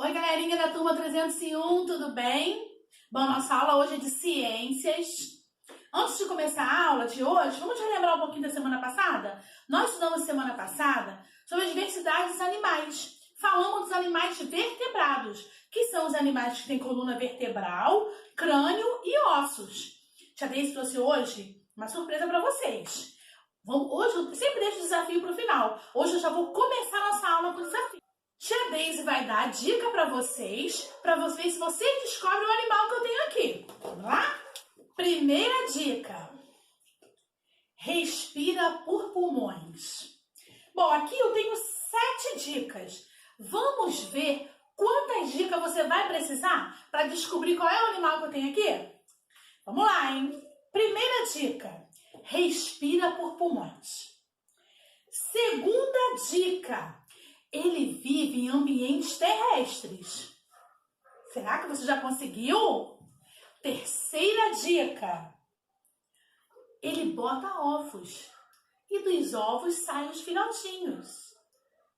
Oi, galerinha da turma 301, tudo bem? Bom, nossa aula hoje é de ciências. Antes de começar a aula de hoje, vamos relembrar um pouquinho da semana passada? Nós estudamos semana passada sobre a diversidade dos animais. Falamos dos animais vertebrados, que são os animais que têm coluna vertebral, crânio e ossos. Tia Deise trouxe hoje uma surpresa para vocês. Hoje eu sempre deixo o desafio para o final. Hoje eu já vou começar nossa aula com o desafio. Tia Deise vai dar a dica para vocês ver se vocês descobrem o animal que eu tenho aqui. Vamos lá? Primeira dica. Respira por pulmões. Bom, aqui eu tenho 7 dicas. Vamos ver quantas dicas você vai precisar para descobrir qual é o animal que eu tenho aqui? Vamos lá, hein? Primeira dica. Respira por pulmões. Segunda dica. Ele vive em ambientes terrestres. Será que você já conseguiu? Terceira dica. Ele bota ovos. E dos ovos saem os filhotinhos.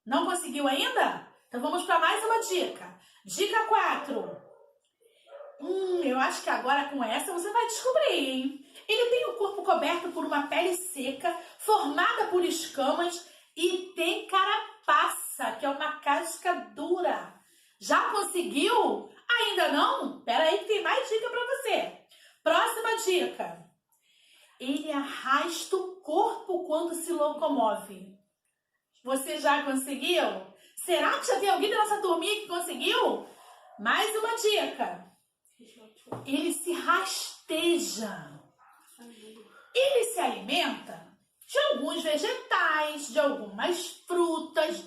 Não conseguiu ainda? Então vamos para mais uma dica. Dica 4. Eu acho que agora com essa você vai descobrir, hein? Ele tem o corpo coberto por uma pele seca, formada por escamas e tem carapaça, que é uma casca dura. Já conseguiu? Ainda não? Pera aí que tem mais dica para você. Próxima dica. Ele arrasta o corpo quando se locomove. Você já conseguiu? Será que já tem alguém da nossa turminha que conseguiu? Mais uma dica. Ele se rasteja. Ele se alimenta de alguns vegetais, de algumas frutas.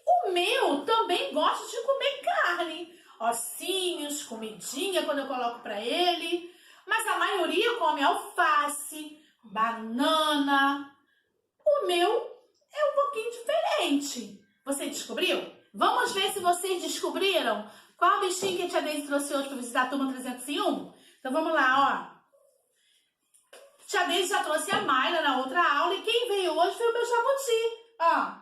O meu também gosta de comer carne. Ossinhos, comidinha quando eu coloco para ele. Mas a maioria come alface, banana. O meu é um pouquinho diferente. Você descobriu? Vamos ver se vocês descobriram qual bichinho que a Tia Deise trouxe hoje para visitar a turma 301? Então vamos lá, ó. Tia Deise já trouxe a Mayra na outra aula e quem veio hoje foi o meu jabuti. Ó,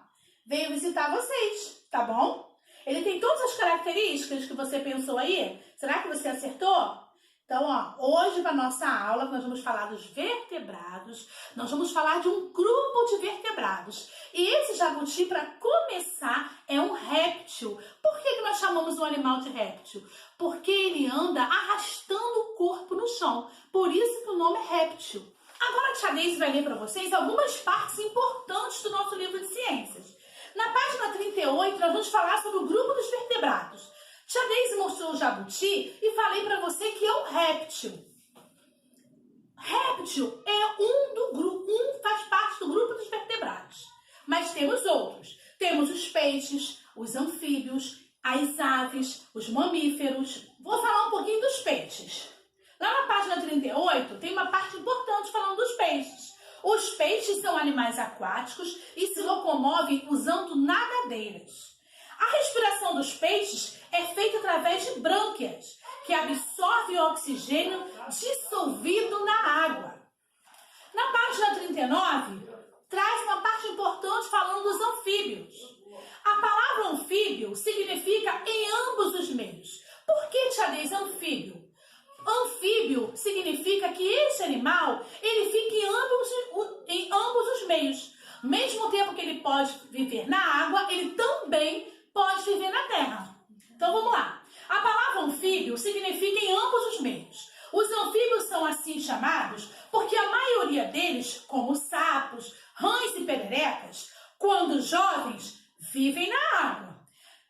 veio visitar vocês, tá bom? Ele tem todas as características que você pensou aí? Será que você acertou? Então, ó, hoje para nossa aula nós vamos falar dos vertebrados, nós vamos falar de um grupo de vertebrados. E esse jabuti, para começar, é um réptil. Por que nós chamamos um animal de réptil? Porque ele anda arrastando o corpo no chão. Por isso que o nome é réptil. Agora a Tia Deise vai ler para vocês algumas partes importantes do nosso livro de ciências. Na página 38, nós vamos falar sobre o grupo dos vertebrados. Tia Deise mostrou o jabuti e falei para você que é um réptil. Réptil é faz parte do grupo dos vertebrados. Mas temos outros. Temos os peixes, os anfíbios, as aves, os mamíferos. Vou falar um pouquinho dos peixes. Lá na página 38 tem uma parte importante falando dos peixes. Os peixes são animais aquáticos e se locomovem usando nadadeiras. A respiração dos peixes é feita através de brânquias, que absorvem o oxigênio dissolvido na água. Na página 39, traz uma parte importante falando dos anfíbios. A palavra anfíbio significa em ambos os meios. Por que, Tia Deise, anfíbio? Anfíbio significa que esse animal ele fica em ambos os meios. Mesmo tempo que ele pode viver na água, ele também pode viver na terra. Então vamos lá. A palavra anfíbio significa em ambos os meios. Os anfíbios são assim chamados porque a maioria deles, como sapos, rãs e pererecas, quando jovens, vivem na água.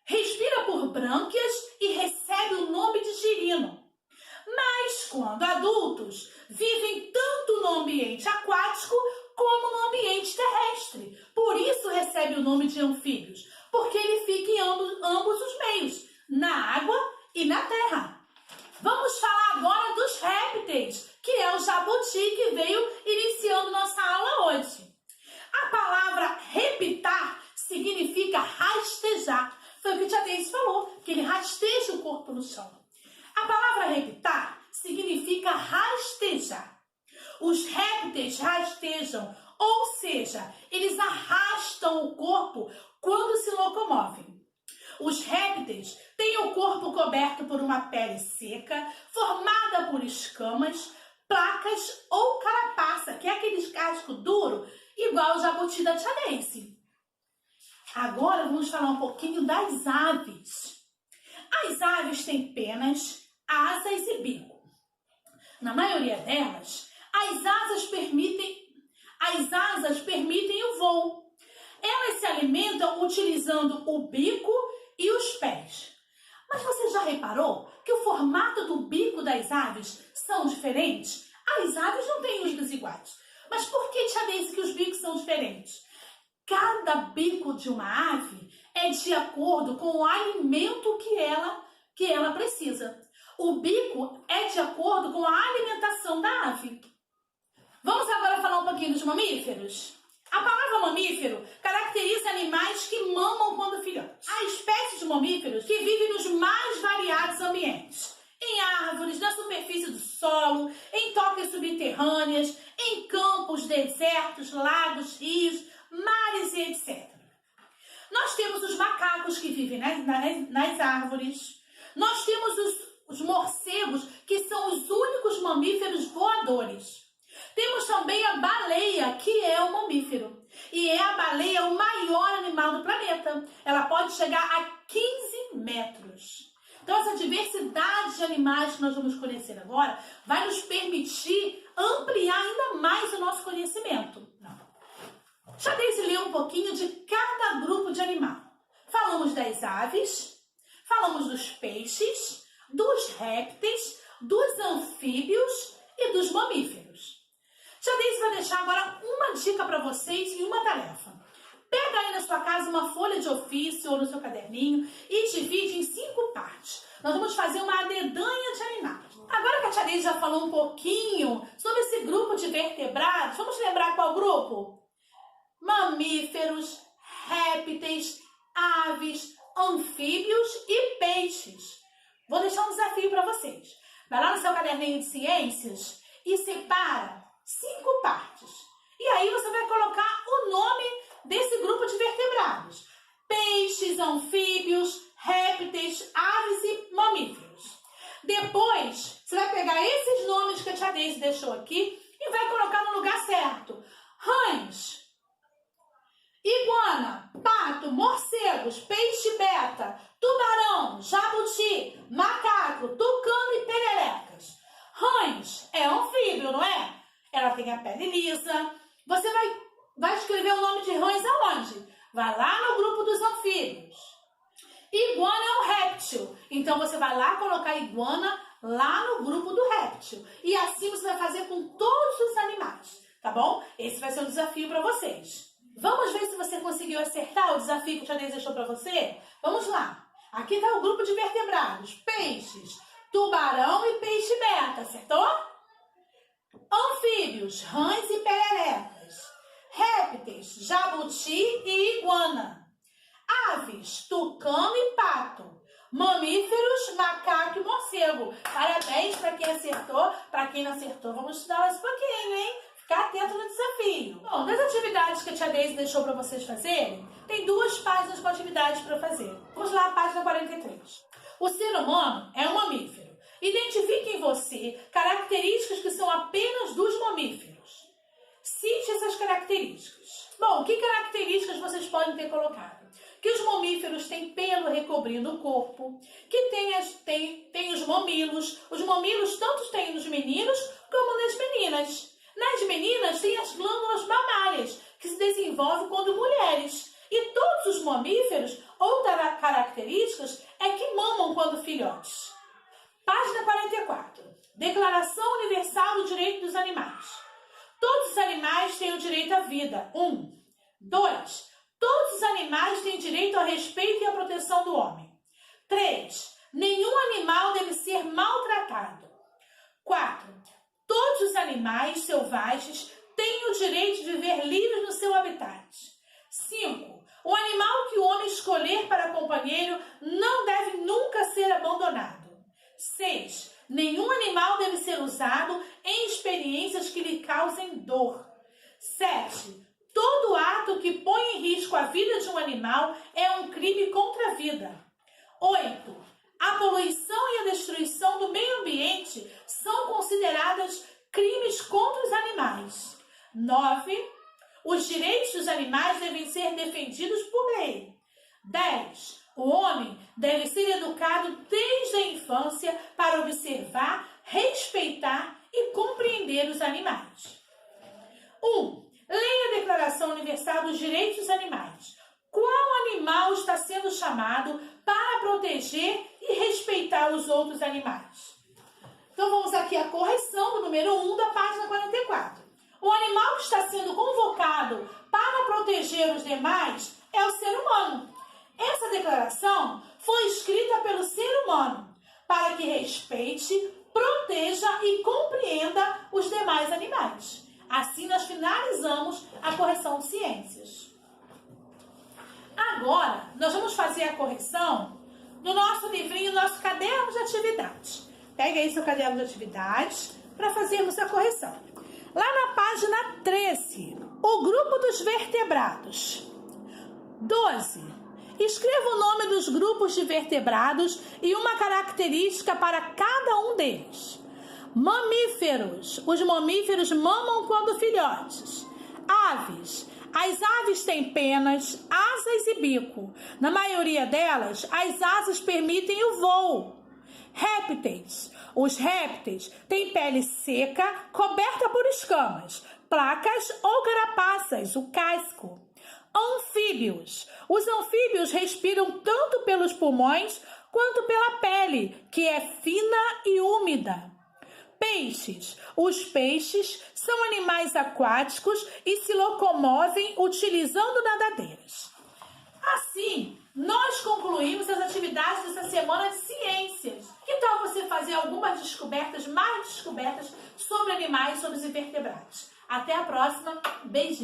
Respira por brânquias e recebe o nome de girino. Mas quando adultos, vivem tanto no ambiente aquático como no ambiente terrestre. Por isso recebe o nome de anfíbios, porque ele fica em ambos os meios, na água e na terra. Vamos falar agora dos répteis, que é o jabuti que veio iniciando nossa aula hoje. A palavra repitar significa rastejar. Foi o que a Tia Deise falou, que ele rasteja o corpo no chão. A palavra repitar significa rastejar. Os répteis rastejam, ou seja, eles arrastam o corpo quando se locomovem. Os répteis o corpo coberto por uma pele seca, formada por escamas, placas ou carapaça, que é aquele casco duro, igual o jabuti da tia Daisy. Agora vamos falar um pouquinho das aves. As aves têm penas, asas e bico. Na maioria delas, as asas permitem o voo. Elas se alimentam utilizando o bico e os pés. Mas você já reparou que o formato do bico das aves são diferentes? As aves não têm os bicos iguais. Mas por que tia Daisy que os bicos são diferentes? Cada bico de uma ave é de acordo com o alimento que ela precisa. O bico é de acordo com a alimentação da ave. Vamos agora falar um pouquinho dos mamíferos? A palavra mamífero caracteriza animais que mamam quando filhotes. Há espécies de mamíferos que vivem nos mais variados ambientes. Em árvores, na superfície do solo, em tocas subterrâneas, em campos, desertos, lagos, rios, mares e etc. Nós temos os macacos que vivem nas árvores. Nós temos os morcegos, que são os únicos mamíferos voadores. Temos também a baleia, que é um mamífero. E a baleia o maior animal do planeta. Ela pode chegar a 15 metros. Então, essa diversidade de animais que nós vamos conhecer agora vai nos permitir ampliar ainda mais o nosso conhecimento. Já Daisy leu um pouquinho de cada grupo de animal. Falamos das aves, falamos dos peixes, dos répteis, dos anfíbios e dos mamíferos. Já Daisy vai deixar agora uma dica para vocês e uma tarefa. Pega aí na sua casa uma folha de ofício ou no seu caderninho e divide em 5 partes. Nós vamos fazer uma dedanha de animais. Agora que a tia Daisy já falou um pouquinho sobre esse grupo de vertebrados, vamos lembrar qual grupo? Mamíferos, répteis, aves, anfíbios e peixes. Vou deixar um desafio para vocês. Vai lá no seu caderninho de ciências e separa 5 partes. E aí você vai colocar o nome desse grupo de vertebrados. Peixes, anfíbios, répteis, aves e mamíferos. Depois, você vai pegar esses nomes que a tia Daisy deixou aqui e vai colocar no lugar certo. Rãs, iguana, pato, morcegos, peixe-beta, tubarão, jabuti, macaco, tucano e pererecas. Rãs é anfíbio, não é? Ela tem a pele lisa. Você vai escrever o nome de rãs aonde? Vai lá no grupo dos anfíbios. Iguana é um réptil. Então, você vai lá colocar iguana lá no grupo do réptil. E assim você vai fazer com todos os animais, tá bom? Esse vai ser o desafio para vocês. Vamos ver se você conseguiu acertar o desafio que o tia Daisy deixou para você? Vamos lá. Aqui está o grupo de vertebrados. Peixes, tubarão e peixe-beta. Acertou? Anfíbios, rãs e pererecas. Répteis, jabuti e iguana. Aves, tucano e pato. Mamíferos, macaco e morcego. Parabéns para quem acertou. Para quem não acertou, vamos estudar mais um pouquinho, hein? Ficar atento no desafio. Bom, das atividades que a tia Daisy deixou para vocês fazerem, tem 2 páginas com atividades para fazer. Vamos lá, página 43. O ser humano é um mamífero. Identifique em você características que são apenas dos mamíferos. Cite essas características. Bom, que características vocês podem ter colocado? Que os mamíferos têm pelo recobrindo o corpo, que tem os mamilos. Os mamilos tanto têm nos meninos como nas meninas. Nas meninas tem as glândulas mamárias, que se desenvolvem quando mulheres. E todos os mamíferos, outra características, é que mamam quando filhotes. Página 44. Declaração Universal do Direito dos Animais. Todos os animais têm o direito à vida. 1. 2. Todos os animais têm direito ao respeito e à proteção do homem. 3. Nenhum animal deve ser maltratado. 4. Todos os animais selvagens têm o direito de viver livres no seu habitat. 5. O animal que o homem escolher para companheiro não deve nunca ser abandonado. 6. Nenhum animal deve ser usado em experiências que lhe causem dor. 7. Todo ato que põe em risco a vida de um animal é um crime contra a vida. 8. poluição e a destruição do meio ambiente são consideradas crimes contra os animais. 9. Os direitos dos animais devem ser defendidos por lei. 10. O homem deve ser educado desde a infância para observar, respeitar e compreender os animais. 1. Leia a Declaração Universal dos Direitos dos Animais. Qual animal está sendo chamado para proteger e respeitar os outros animais? Então vamos aqui à correção do número 1 da página 44. O animal que está sendo convocado para proteger os demais é o ser humano. Essa declaração foi escrita pelo ser humano para que respeite, proteja e compreenda os demais animais. Assim nós finalizamos a correção de ciências. Agora, nós vamos fazer a correção do nosso livrinho, nosso caderno de atividades. Pega aí seu caderno de atividades para fazermos a correção. Lá na página 13, o grupo dos vertebrados. 12. Escreva o nome dos grupos de vertebrados e uma característica para cada um deles. Mamíferos. Os mamíferos mamam quando filhotes. Aves. As aves têm penas, asas e bico. Na maioria delas, as asas permitem o voo. Répteis. Os répteis têm pele seca, coberta por escamas, placas ou carapaças, o casco. Anfíbios. Os anfíbios respiram tanto pelos pulmões quanto pela pele, que é fina e úmida. Peixes. Os peixes são animais aquáticos e se locomovem utilizando nadadeiras. Assim, nós concluímos as atividades dessa semana de ciências. Que tal você fazer algumas descobertas, mais descobertas sobre animais, sobre os invertebrados? Até a próxima. Beijinho.